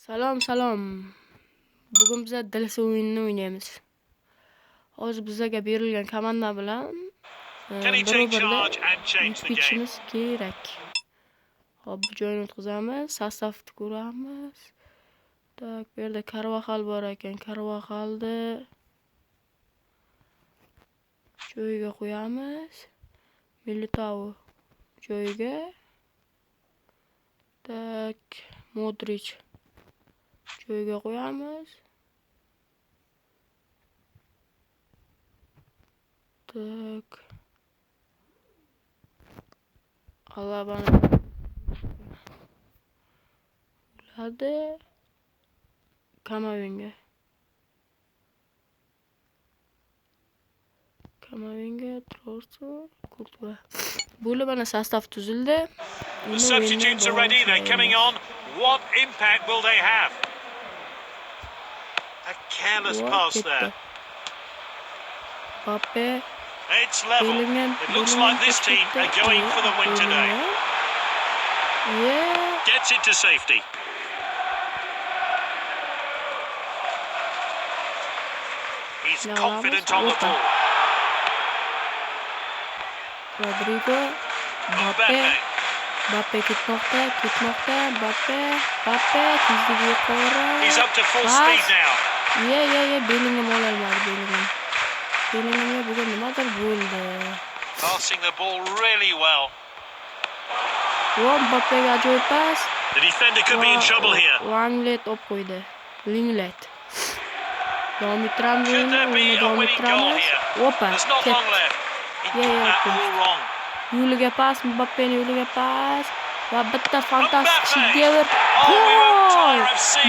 Salom. Bugun biz DLC o'yinini o'ynaymiz. Hozir bizga berilgan komanda bilan barobarda yutib ketishimiz kerak. Hop, bu joyni o'tkazamiz, sostavni ko'ramiz. Tak, bu yerda Carvajal bor ekan. Carvajalni joyiga qo'yamiz. Militao joyiga. Tak, Modric joyiga qo'yamiz. Tak. Alabani uladi. Kamavinga Trossard, Courtois. Bo'lib mana sostav tuzildi. The substitutes are ready, they're coming on. What impact will they have? A careless pass there. Mbappe. It's level. It looks like this team are going for the win today. Yeah. Gets it to safety. He's confident on the ball. Rodrigo. Mbappe ketmoqda. Mbappe tezligi yuqori. He's up to full speed now. Yeah. Bellingham ololmadi. Bellinghamga bugun nimadir bo'ldi. Passing the ball really well. Mbappega ajoyib pas. The defender could be in trouble here. Langlet olib qo'ydi. Linglet. Davom ettiramiz. Could there be a winning goal here? There's not long left. He got that all wrong. Yo'liga pas, Mbappening yo'liga pas va bitta fantastik shedevr. Gol!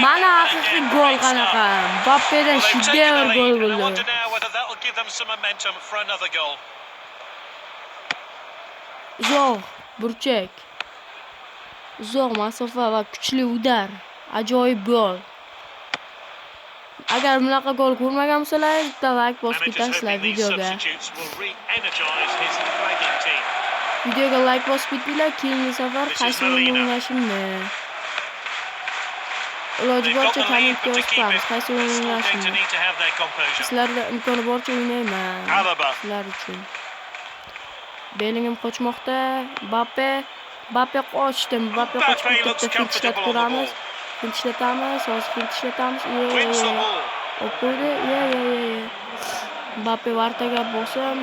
Mana haqiqiy gol qanaqa. Mbappedan shedevr gol I bo'ldi. wonder now whether that will give them some momentum for another goal. Uzoq burchak. Uzoq masofa va kuchli udar. Ajoyib gol. Agar bunaqa gol ko'rmagan bo'lsangiz, bitta like bosib ketasizlar videoga. Videoga like bosib ketinglar, keyingi safar qaysi o'yin o'ynashimni. Iloji boricha kommentga yozamiz, qaysi o'yin o'ynashimni. Sizlarga imkoni boricha o'ynayman. Sizlar uchun. Bellingham qochmoqda, Mbappe qochdi. Mbappe qochib ketdi. Finchlat ko'ramiz. Finchlatamiz. O'qo'ydi. Mbappe vartaga bosim.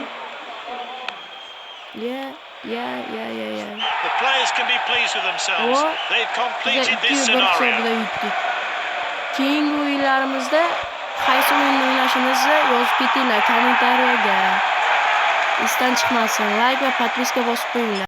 Yeah. The players can be pleased with themselves. They've completed this scenario. Keyingi o'yinlarimizda qaysi o'yinni o'ynashimizni yozib ketinglar kommentariyaga. Esdan chiqmasin. Like va podpiska bosib qo'yinglar.